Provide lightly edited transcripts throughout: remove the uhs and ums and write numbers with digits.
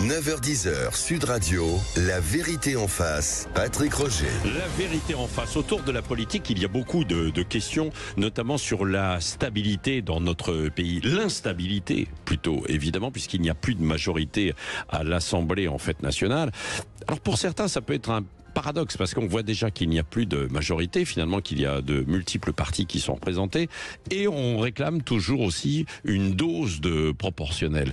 9h-10h, Sud Radio, la vérité en face, Patrick Roger. La vérité en face. Autour de la politique, il y a beaucoup de questions, notamment sur la stabilité dans notre pays. L'instabilité, plutôt, évidemment, puisqu'il n'y a plus de majorité à l'Assemblée, en fait, nationale. Alors, pour certains, ça peut être un paradoxe, parce qu'on voit déjà qu'il n'y a plus de majorité, finalement qu'il y a de multiples partis qui sont représentés, et on réclame toujours aussi une dose de proportionnel.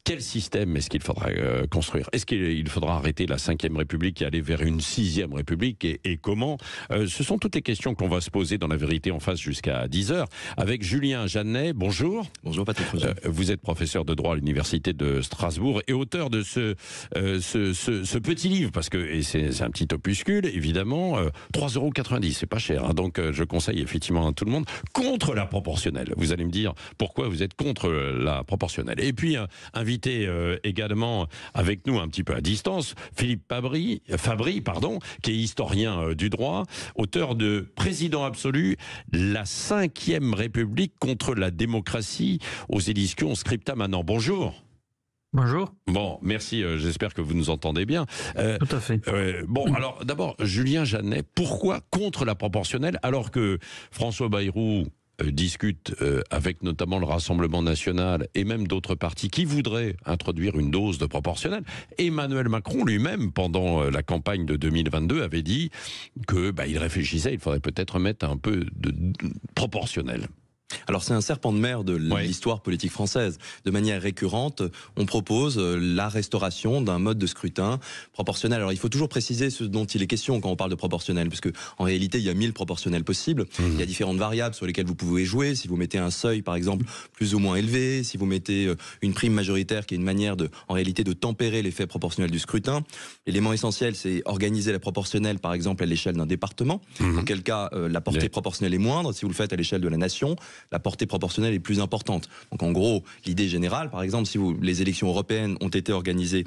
Quel système est-ce qu'il faudra construire? Est-ce qu'il faudra arrêter la 5e République et aller vers une 6e République, et comment? Ce sont toutes les questions qu'on va se poser dans la vérité en face jusqu'à 10h, avec Julien Jeannet. Bonjour. Bonjour Patrick Roger. Vous êtes professeur de droit à l'Université de Strasbourg et auteur de ce petit livre, parce que c'est un petit opuscule, évidemment, 3,90 €, c'est pas cher, hein, donc je conseille effectivement à tout le monde, contre la proportionnelle. Vous allez me dire pourquoi vous êtes contre la proportionnelle. Et puis, invité également avec nous un petit peu à distance, Philippe Fabry, qui est historien du droit, auteur de Président absolu, la 5e République contre la démocratie, aux éditions Scripta Manent. Bonjour. Bonjour. Bon, merci, j'espère que vous nous entendez bien. Tout à fait. Bon, alors d'abord, Julien Jeannet, pourquoi contre la proportionnelle, alors que François Bayrou discute avec notamment le Rassemblement national et même d'autres partis qui voudraient introduire une dose de proportionnelle? Emmanuel Macron lui-même, pendant la campagne de 2022, avait dit que il réfléchissait, il faudrait peut-être mettre un peu de proportionnel. Alors c'est un serpent de mer de l'histoire politique française. De manière récurrente, on propose la restauration d'un mode de scrutin proportionnel. Alors il faut toujours préciser ce dont il est question quand on parle de proportionnel, parce que en réalité il y a 1000 proportionnels possibles. Il y a différentes variables sur lesquelles vous pouvez jouer. Si vous mettez un seuil par exemple plus ou moins élevé, si vous mettez une prime majoritaire qui est une manière en réalité de tempérer l'effet proportionnel du scrutin. L'élément essentiel, c'est organiser la proportionnelle par exemple à l'échelle d'un département. Dans quel cas la portée proportionnelle est moindre. Si vous le faites à l'échelle de la nation, la portée proportionnelle est plus importante. Donc en gros, l'idée générale, par exemple, si les élections européennes ont été organisées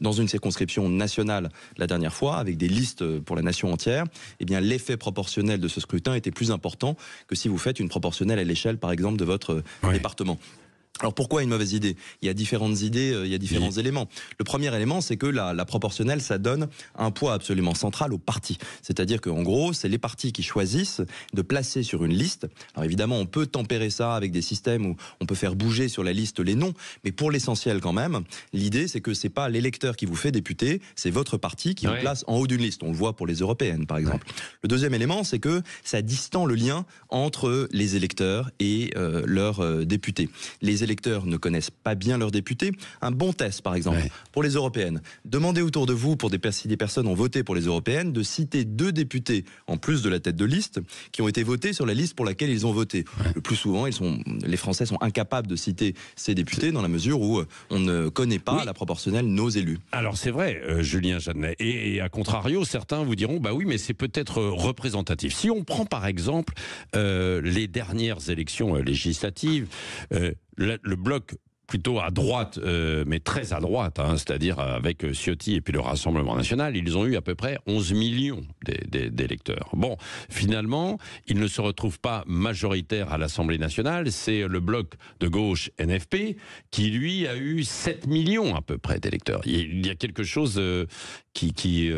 dans une circonscription nationale la dernière fois, avec des listes pour la nation entière, eh bien l'effet proportionnel de ce scrutin était plus important que si vous faites une proportionnelle à l'échelle, par exemple, de votre département. Alors pourquoi une mauvaise idée? Il y a différentes idées, il y a différents éléments. Le premier élément, c'est que la proportionnelle, ça donne un poids absolument central aux partis. C'est-à-dire qu'en gros, c'est les partis qui choisissent de placer sur une liste. Alors évidemment, on peut tempérer ça avec des systèmes où on peut faire bouger sur la liste les noms, mais pour l'essentiel quand même, l'idée c'est que c'est pas l'électeur qui vous fait député, c'est votre parti qui vous place en haut d'une liste. On le voit pour les européennes, par exemple. Le deuxième élément, c'est que ça distend le lien entre les électeurs et leurs députés. Les électeurs ne connaissent pas bien leurs députés. Un bon test, par exemple, pour les européennes. Demandez autour de vous, si des personnes ont voté pour les européennes, de citer 2 députés, en plus de la tête de liste, qui ont été votés sur la liste pour laquelle ils ont voté. Le plus souvent, les Français sont incapables de citer ces députés dans la mesure où on ne connaît pas à la proportionnelle nos élus. Alors c'est vrai, Julien Jeannet. Et à contrario, certains vous diront, oui, mais c'est peut-être représentatif. Si on prend par exemple les dernières élections législatives, le bloc plutôt à droite, mais très à droite, c'est-à-dire avec Ciotti et puis le Rassemblement national, ils ont eu à peu près 11 millions d'électeurs. Bon, finalement, ils ne se retrouvent pas majoritaires à l'Assemblée nationale, c'est le bloc de gauche NFP qui, lui, a eu 7 millions à peu près d'électeurs. Il y a quelque chose qui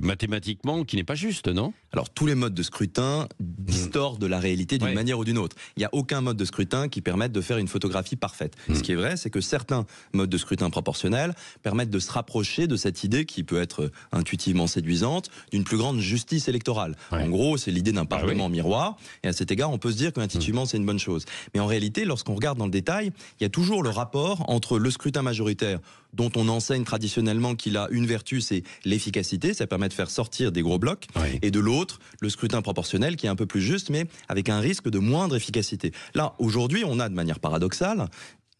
mathématiquement, qui n'est pas juste, non? Alors, tous les modes de scrutin distordent de la réalité d'une manière ou d'une autre. Il n'y a aucun mode de scrutin qui permette de faire une photographie parfaite. Ce qui est vrai, c'est que certains modes de scrutin proportionnels permettent de se rapprocher de cette idée qui peut être intuitivement séduisante, d'une plus grande justice électorale. En gros, c'est l'idée d'un parlement miroir, et à cet égard, on peut se dire qu'intuitivement, c'est une bonne chose. Mais en réalité, lorsqu'on regarde dans le détail, il y a toujours le rapport entre le scrutin majoritaire, dont on enseigne traditionnellement qu'il a une vertu, c'est l'efficacité, ça permet de faire sortir des gros blocs, et de l'autre, le scrutin proportionnel qui est un peu plus juste, mais avec un risque de moindre efficacité. Là, aujourd'hui, on a de manière paradoxale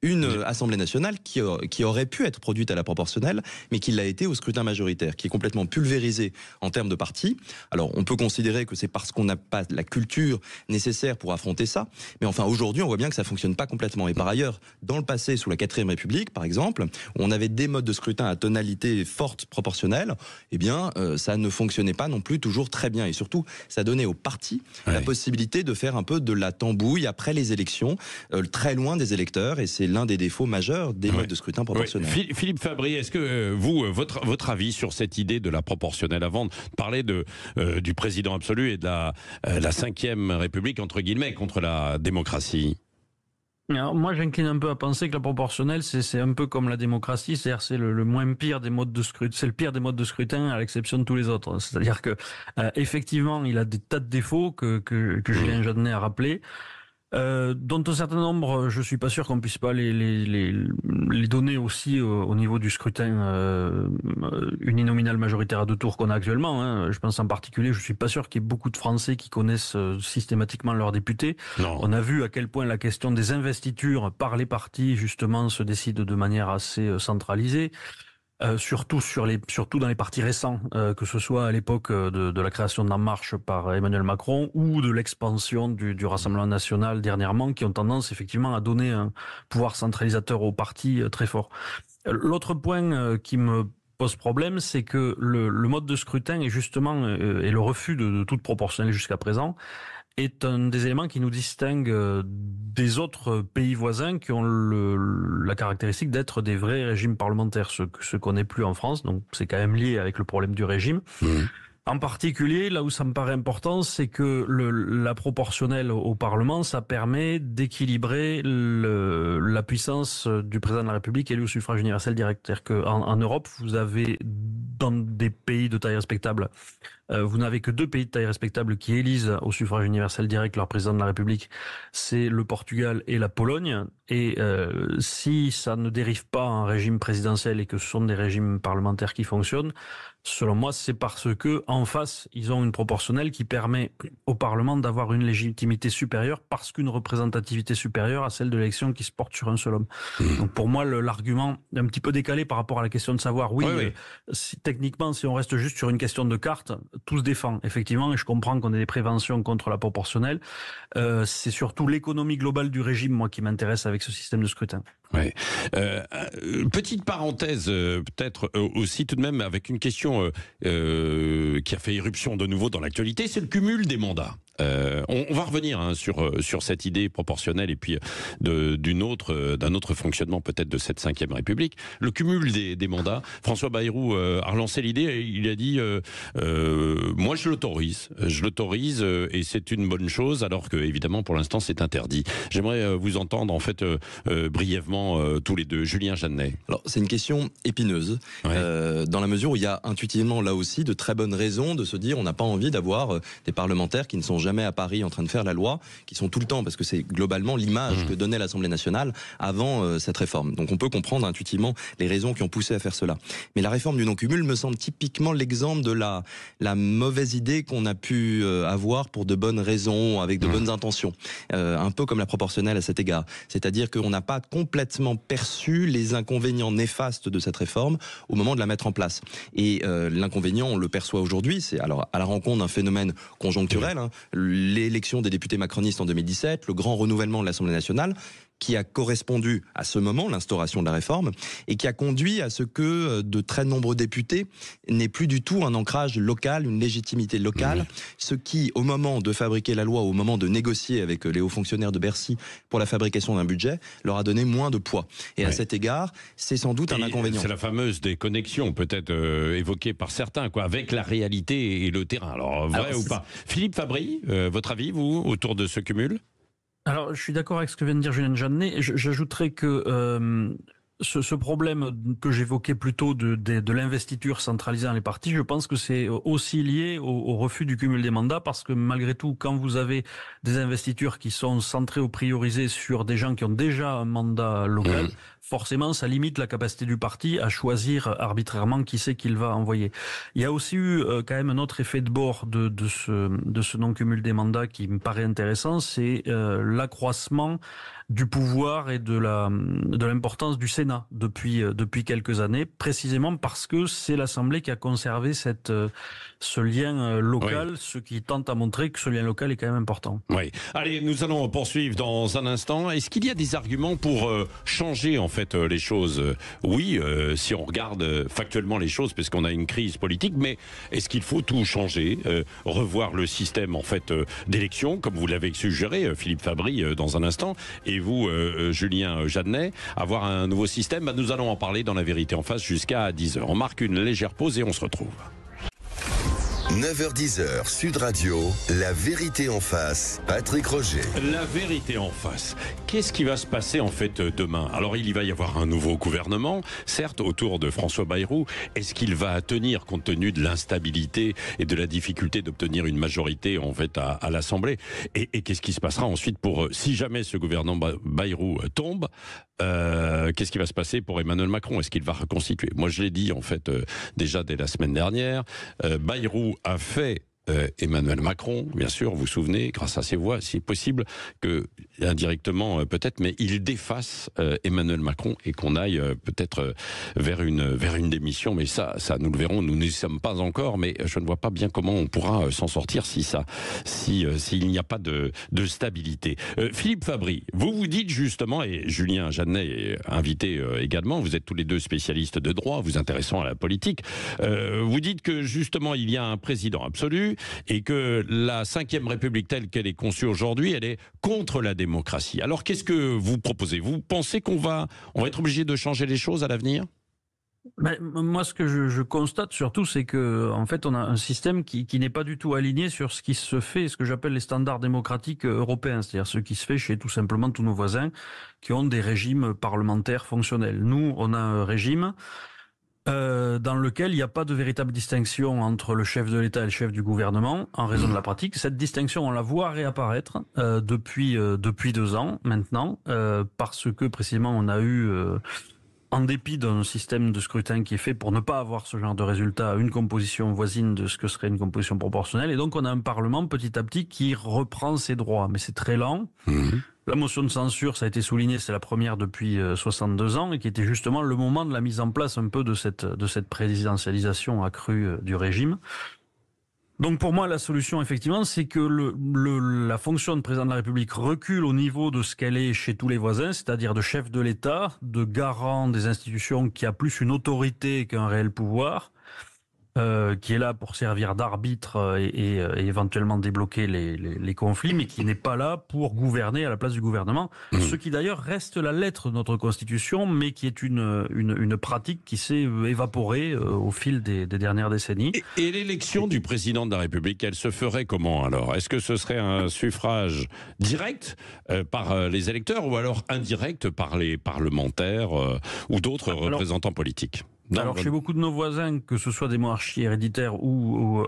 une Assemblée nationale qui aurait pu être produite à la proportionnelle, mais qui l'a été au scrutin majoritaire, qui est complètement pulvérisée en termes de partis. Alors, on peut considérer que c'est parce qu'on n'a pas la culture nécessaire pour affronter ça, mais enfin, aujourd'hui, on voit bien que ça fonctionne pas complètement. Et par ailleurs, dans le passé, sous la 4e République, par exemple, où on avait des modes de scrutin à tonalité forte proportionnelle, eh bien, ça ne fonctionnait pas non plus toujours très bien. Et surtout, ça donnait aux partis la possibilité de faire un peu de la tambouille après les élections, très loin des électeurs, et c'est l'un des défauts majeurs des modes de scrutin proportionnel. Philippe Fabry, est-ce que vous, votre avis sur cette idée de la proportionnelle, avant de parler du président absolu et de la 5e République, entre guillemets, contre la démocratie? Alors, moi, j'incline un peu à penser que la proportionnelle, c'est un peu comme la démocratie, c'est-à-dire c'est le moins pire des modes de scrutin, c'est le pire des modes de scrutin à l'exception de tous les autres. C'est-à-dire que effectivement, il a des tas de défauts que Julien Jeanneney a rappelé. Dont un certain nombre, je suis pas sûr qu'on puisse pas les donner aussi au niveau du scrutin uninominal majoritaire à 2 tours qu'on a actuellement. Hein. Je pense en particulier, je suis pas sûr qu'il y ait beaucoup de Français qui connaissent systématiquement leurs députés. Non. On a vu à quel point la question des investitures par les partis justement se décide de manière assez centralisée. Surtout dans les partis récents, que ce soit à l'époque de la création d'En Marche par Emmanuel Macron ou de l'expansion du Rassemblement national dernièrement, qui ont tendance effectivement à donner un pouvoir centralisateur aux partis très fort. L'autre point qui me pose problème, c'est que le mode de scrutin est justement et le refus de toute proportionnelle jusqu'à présent est un des éléments qui nous distingue des autres pays voisins qui ont la caractéristique d'être des vrais régimes parlementaires, ce qu'on n'est plus en France, donc c'est quand même lié avec le problème du régime. En particulier, là où ça me paraît important, c'est que la proportionnelle au Parlement, ça permet d'équilibrer la puissance du président de la République élu au suffrage universel direct. C'est-à-dire qu'en Europe, vous avez, dans des pays de taille respectable, vous n'avez que 2 pays de taille respectable qui élisent au suffrage universel direct leur président de la République, c'est le Portugal et la Pologne. Et si ça ne dérive pas en régime présidentiel et que ce sont des régimes parlementaires qui fonctionnent, selon moi, c'est parce que en face, ils ont une proportionnelle qui permet au Parlement d'avoir une légitimité supérieure parce qu'une représentativité supérieure à celle de l'élection qui se porte sur un seul homme. Donc pour moi, l'argument est un petit peu décalé par rapport à la question de savoir, techniquement, si on reste juste sur une question de carte, tout se défend, effectivement, et je comprends qu'on ait des préventions contre la proportionnelle. C'est surtout l'économie globale du régime, moi, qui m'intéresse avec ce système de scrutin. Ouais. Petite parenthèse, peut-être aussi tout de même avec une question qui a fait irruption de nouveau dans l'actualité, c'est le cumul des mandats. On va revenir sur cette idée proportionnelle et puis d'un autre fonctionnement peut-être de cette 5e République. Le cumul des mandats. François Bayrou a relancé l'idée. Il a dit moi je l'autorise et c'est une bonne chose alors que évidemment pour l'instant c'est interdit. J'aimerais vous entendre en fait brièvement tous les deux. Julien Jeanneney. Alors c'est une question épineuse dans la mesure où il y a intuitivement là aussi de très bonnes raisons de se dire on n'a pas envie d'avoir des parlementaires qui ne sont jamais à Paris en train de faire la loi, qui sont tout le temps, parce que c'est globalement l'image que donnait l'Assemblée nationale avant cette réforme. Donc on peut comprendre intuitivement les raisons qui ont poussé à faire cela. Mais la réforme du non-cumul me semble typiquement l'exemple de la mauvaise idée qu'on a pu avoir pour de bonnes raisons, avec de bonnes intentions. Un peu comme la proportionnelle à cet égard. C'est-à-dire qu'on n'a pas complètement perçu les inconvénients néfastes de cette réforme au moment de la mettre en place. Et l'inconvénient, on le perçoit aujourd'hui, c'est alors à la rencontre d'un phénomène conjoncturel, l'élection des députés macronistes en 2017, le grand renouvellement de l'Assemblée nationale, qui a correspondu à ce moment, l'instauration de la réforme, et qui a conduit à ce que de très nombreux députés n'aient plus du tout un ancrage local, une légitimité locale, ce qui, au moment de fabriquer la loi, au moment de négocier avec les hauts fonctionnaires de Bercy pour la fabrication d'un budget, leur a donné moins de poids. Et à cet égard, c'est sans doute un inconvénient. C'est la fameuse déconnexion, peut-être évoquée par certains, avec la réalité et le terrain. Alors, vrai ou pas? Philippe Fabry, votre avis, vous, autour de ce cumul? Alors, je suis d'accord avec ce que vient de dire Julien Jeanneney. J'ajouterais que ce problème que j'évoquais plus tôt de l'investiture centralisée dans les partis, je pense que c'est aussi lié au refus du cumul des mandats, parce que malgré tout, quand vous avez des investitures qui sont centrées ou priorisées sur des gens qui ont déjà un mandat local, forcément, ça limite la capacité du parti à choisir arbitrairement qui c'est qu'il va envoyer. Il y a aussi eu quand même un autre effet de bord de ce non-cumul des mandats qui me paraît intéressant, c'est l'accroissement du pouvoir et de l'importance du Sénat Sénat depuis quelques années, précisément parce que c'est l'Assemblée qui a conservé ce lien local, Oui. ce qui tente à montrer que ce lien local est quand même important. Oui. Allez, nous allons poursuivre dans un instant. Est-ce qu'il y a des arguments pour changer en fait les choses? Oui, si on regarde factuellement les choses, parce qu'on a une crise politique, mais est-ce qu'il faut tout changer, revoir le système en fait d'élection, comme vous l'avez suggéré, Philippe Fabry, dans un instant, et vous, Julien Jeannet, avoir un nouveau système? Nous allons en parler dans La Vérité en face jusqu'à 10h. On marque une légère pause et on se retrouve. 9h-10h, Sud Radio, La Vérité en face, Patrick Roger. La Vérité en face. Qu'est-ce qui va se passer en fait demain? Alors il va y avoir un nouveau gouvernement, certes autour de François Bayrou. Est-ce qu'il va tenir compte tenu de l'instabilité et de la difficulté d'obtenir une majorité en fait à l'Assemblée? Et qu'est-ce qui se passera ensuite pour, si jamais ce gouvernement Bayrou tombe, qu'est-ce qui va se passer pour Emmanuel Macron? Est-ce qu'il va reconstituer? Moi je l'ai dit en fait déjà dès la semaine dernière, Bayrou a fait Emmanuel Macron, bien sûr, vous vous souvenez, grâce à ses voix, si possible, que indirectement peut-être, mais il défasse Emmanuel Macron et qu'on aille peut-être vers une démission. Mais ça nous le verrons. Nous n'y sommes pas encore, mais je ne vois pas bien comment on pourra s'en sortir s'il n'y a pas de stabilité. Philippe Fabry, vous dites justement, et Julien Jeannet est invité également, vous êtes tous les deux spécialistes de droit, vous intéressant à la politique, vous dites que justement il y a un président absolu, et que la Ve République telle qu'elle est conçue aujourd'hui, elle est contre la démocratie. Alors qu'est-ce que vous proposez? Vous pensez qu'on va être obligé de changer les choses à l'avenir? Ben, moi, ce que je constate surtout, c'est que en fait, on a un système qui n'est pas du tout aligné sur ce qui se fait, ce que j'appelle les standards démocratiques européens, c'est-à-dire ce qui se fait chez tout simplement tous nos voisins qui ont des régimes parlementaires fonctionnels. Nous, on a un régime dans lequel il n'y a pas de véritable distinction entre le chef de l'État et le chef du gouvernement en raison de la pratique. Cette distinction, on la voit réapparaître depuis 2 ans maintenant, parce que précisément on a eu, en dépit d'un système de scrutin qui est fait pour ne pas avoir ce genre de résultat, une composition voisine de ce que serait une composition proportionnelle, et donc on a un Parlement petit à petit qui reprend ses droits, mais c'est très lent. La motion de censure, ça a été souligné, c'est la première depuis 62 ans et qui était justement le moment de la mise en place un peu de cette présidentialisation accrue du régime. Donc pour moi, la solution, effectivement, c'est que la fonction de président de la République recule au niveau de ce qu'elle est chez tous les voisins, c'est-à-dire de chef de l'État, de garant des institutions qui a plus une autorité qu'un réel pouvoir, qui est là pour servir d'arbitre et éventuellement débloquer les conflits, mais qui n'est pas là pour gouverner à la place du gouvernement. Ce qui d'ailleurs reste la lettre de notre Constitution, mais qui est une pratique qui s'est évaporée au fil des dernières décennies. Et l'élection du président de la République, elle se ferait comment alors? Est-ce que ce serait un suffrage direct par les électeurs ou alors indirect par les parlementaires ou d'autres représentants politiques? Alors chez beaucoup de nos voisins, que ce soit des monarchies héréditaires ou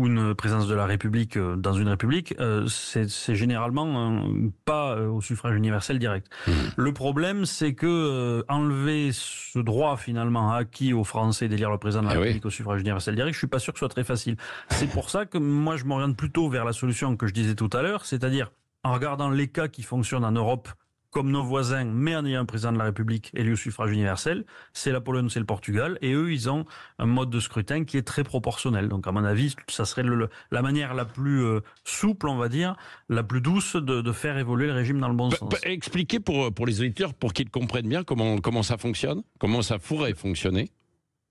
une présence de la République dans une République, c'est généralement pas au suffrage universel direct. Le problème, c'est que enlever ce droit finalement acquis aux Français d'élire le président de la République au suffrage universel direct, je suis pas sûr que ce soit très facile. C'est pour ça que moi je m'oriente plutôt vers la solution que je disais tout à l'heure, c'est-à-dire en regardant les cas qui fonctionnent en Europe comme nos voisins, mais en ayant un président de la République élu au suffrage universel, c'est la Pologne, c'est le Portugal, et eux, ils ont un mode de scrutin qui est très proportionnel. Donc, à mon avis, ça serait la manière la plus souple, on va dire, la plus douce de faire évoluer le régime dans le bon sens. Expliquez pour les auditeurs, pour qu'ils comprennent bien comment ça fonctionne, comment ça pourrait fonctionner.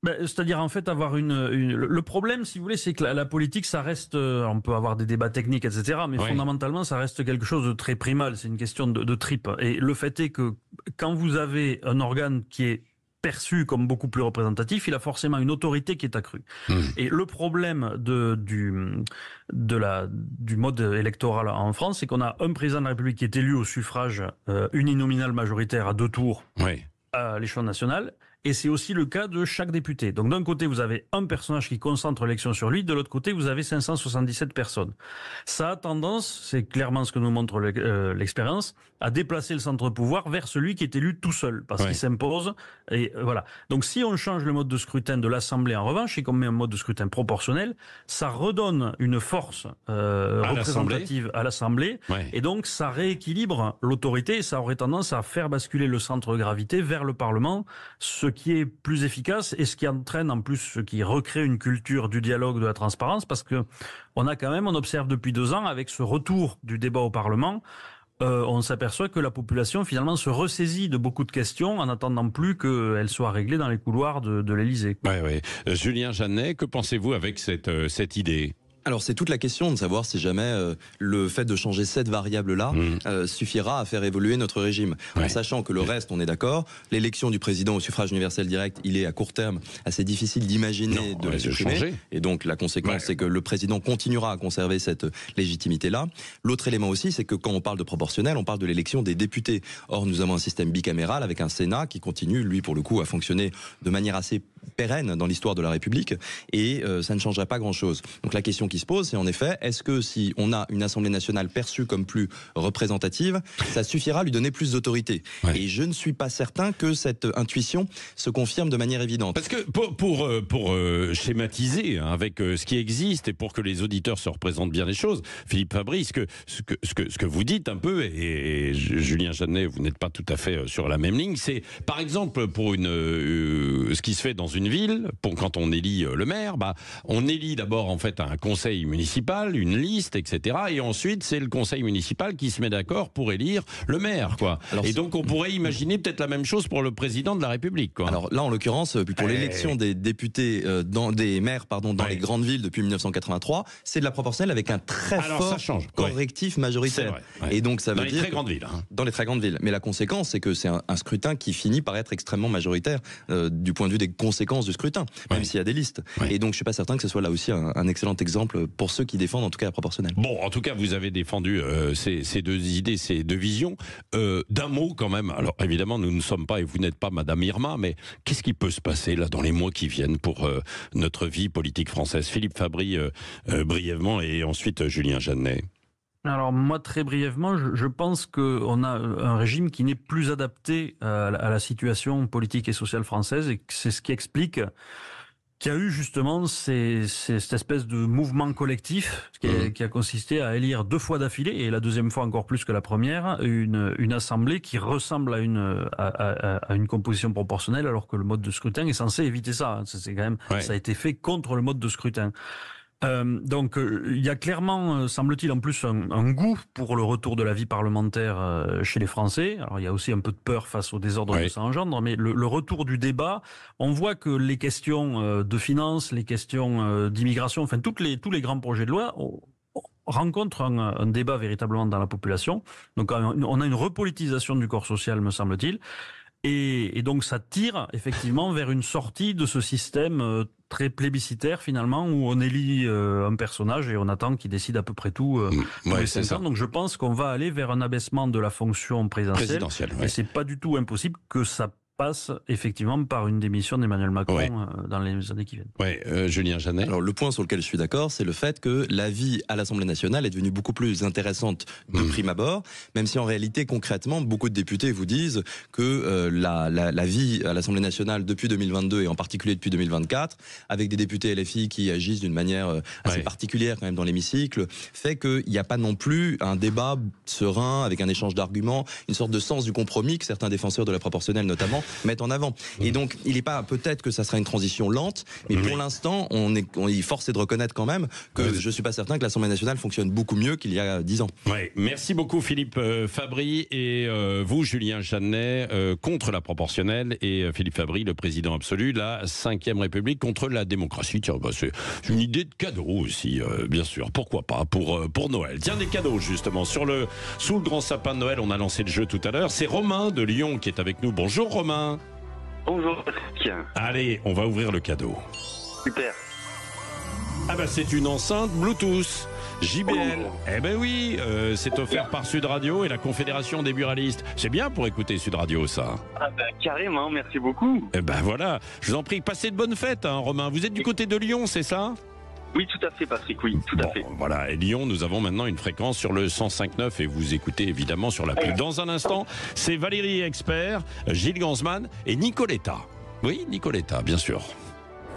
C'est-à-dire en fait avoir le problème, si vous voulez, c'est que la politique, ça reste, on peut avoir des débats techniques, etc., mais fondamentalement, ça reste quelque chose de très primal. C'est une question de tripes. Et le fait est que quand vous avez un organe qui est perçu comme beaucoup plus représentatif, il a forcément une autorité qui est accrue. Et le problème du mode électoral en France, c'est qu'on a un président de la République qui est élu au suffrage uninominal majoritaire à 2 tours à l'échelon national. Et c'est aussi le cas de chaque député. Donc d'un côté, vous avez un personnage qui concentre l'élection sur lui, de l'autre côté, vous avez 577 personnes. Ça a tendance, c'est clairement ce que nous montre l'expérience, à déplacer le centre de pouvoir vers celui qui est élu tout seul, parce qu'il s'impose. Et voilà. Donc si on change le mode de scrutin de l'Assemblée en revanche, et qu'on met un mode de scrutin proportionnel, ça redonne une force représentative à l'Assemblée, et donc ça rééquilibre l'autorité, et ça aurait tendance à faire basculer le centre de gravité vers vers le Parlement, ce qui est plus efficace et ce qui entraîne en plus, ce qui recrée une culture du dialogue, de la transparence, parce que on observe depuis 2 ans, avec ce retour du débat au Parlement, on s'aperçoit que la population finalement se ressaisit de beaucoup de questions en n'attendant plus qu'elles soient réglées dans les couloirs de l'Élysée. Oui. Julien Jeannet, que pensez-vous avec cette idée ? Alors c'est toute la question de savoir si jamais le fait de changer cette variable-là suffira à faire évoluer notre régime. En sachant que le reste, on est d'accord, l'élection du président au suffrage universel direct, il est à court terme assez difficile d'imaginer de la supprimer. Et donc la conséquence, c'est que le président continuera à conserver cette légitimité-là. L'autre élément aussi, c'est que quand on parle de proportionnel, on parle de l'élection des députés. Or, nous avons un système bicaméral avec un Sénat qui continue, lui, pour le coup, à fonctionner de manière assez pérenne dans l'histoire de la République, et ça ne changerait pas grand-chose. Donc la question qui se pose, c'est en effet, est-ce que si on a une Assemblée nationale perçue comme plus représentative, ça suffira à lui donner plus d'autorité ? Et je ne suis pas certain que cette intuition se confirme de manière évidente. Parce que pour schématiser avec ce qui existe et pour que les auditeurs se représentent bien les choses, Philippe Fabry, ce que vous dites un peu, et Julien Jeannet, vous n'êtes pas tout à fait sur la même ligne, c'est par exemple pour ce qui se fait dans une ville, quand on élit le maire, on élit d'abord en fait un conseil municipal, une liste, etc. Et ensuite, c'est le conseil municipal qui se met d'accord pour élire le maire, quoi. Alors, et donc, on pourrait imaginer peut-être la même chose pour le président de la République, quoi. Alors là, en l'occurrence, pour l'élection des députés, des maires, dans les grandes villes depuis 1983, c'est de la proportionnelle avec un très fort correctif majoritaire. Vrai, et donc, ça veut dire... Dans les très grandes villes. Dans les très grandes villes. Mais la conséquence, c'est que c'est un scrutin qui finit par être extrêmement majoritaire du point de vue des conséquences du scrutin, même s'il y a des listes. Et donc, je suis pas certain que ce soit là aussi un excellent exemple pour ceux qui défendent en tout cas la proportionnelle. Bon, en tout cas, vous avez défendu ces deux idées, ces deux visions. D'un mot quand même, alors évidemment, nous ne sommes pas, et vous n'êtes pas Madame Irma, mais qu'est-ce qui peut se passer là dans les mois qui viennent pour notre vie politique française ? Philippe Fabry, brièvement, et ensuite Julien Jeannet. Alors moi, très brièvement, je pense qu'on a un régime qui n'est plus adapté à la situation politique et sociale française, et c'est ce qui explique qu'il y a eu justement cette espèce de mouvement collectif qui a consisté à élire 2 fois d'affilée, et la deuxième fois encore plus que la première, une assemblée qui ressemble à une composition proportionnelle, alors que le mode de scrutin est censé éviter ça. C'est quand même, ça a été fait contre le mode de scrutin. Donc il y a clairement, semble-t-il, en plus un goût pour le retour de la vie parlementaire chez les Français. Alors il y a aussi un peu de peur face au désordre que ça engendre, mais le retour du débat, on voit que les questions de finances, les questions d'immigration, enfin tous les grands projets de loi rencontrent un débat véritablement dans la population. Donc on a une repolitisation du corps social, me semble-t-il. Et donc ça tire effectivement vers une sortie de ce système très plébiscitaire finalement, où on élit un personnage et on attend qu'il décide à peu près tout tous les 5 ans. Donc je pense qu'on va aller vers un abaissement de la fonction présidentielle. Et c'est pas du tout impossible que ça passe effectivement par une démission d'Emmanuel Macron dans les années qui viennent. Julien Jeannet. Alors le point sur lequel je suis d'accord, c'est le fait que la vie à l'Assemblée nationale est devenue beaucoup plus intéressante de prime abord, même si en réalité, concrètement, beaucoup de députés vous disent que la vie à l'Assemblée nationale depuis 2022 et en particulier depuis 2024, avec des députés LFI qui agissent d'une manière assez particulière quand même dans l'hémicycle, fait qu'il n'y a pas non plus un débat serein avec un échange d'arguments, une sorte de sens du compromis que certains défenseurs de la proportionnelle notamment mettent en avant. Et donc, il n'est pas, peut-être que ça sera une transition lente, mais pour l'instant, on est forcé de reconnaître quand même que je suis pas certain que l'Assemblée nationale fonctionne beaucoup mieux qu'il y a 10 ans. Merci beaucoup Philippe Fabry, et vous Julien Jeannet, contre la proportionnelle, et Philippe Fabry, le président absolu, la 5e République contre la démocratie. Tiens, c'est une idée de cadeau aussi, bien sûr. Pourquoi pas pour Noël. Tiens, des cadeaux justement sous le grand sapin de Noël. On a lancé le jeu tout à l'heure. C'est Romain de Lyon qui est avec nous. Bonjour Romain. Bonjour Patrick. Allez, on va ouvrir le cadeau. Super. Ah c'est une enceinte Bluetooth JBL. Eh ben oui, c'est offert par Sud Radio et la Confédération des buralistes. C'est bien pour écouter Sud Radio, ça. Ah carrément, merci beaucoup. Eh ben voilà, je vous en prie, passez de bonnes fêtes, Romain. Vous êtes du côté de Lyon, c'est ça ? Oui, tout à fait, Patrick, oui, tout à fait. Voilà, et Lyon, nous avons maintenant une fréquence sur le 105.9 et vous écoutez évidemment sur la pub. Dans un instant, c'est Valérie Expert, Gilles Gansman et Nicoletta. Oui, Nicoletta, bien sûr.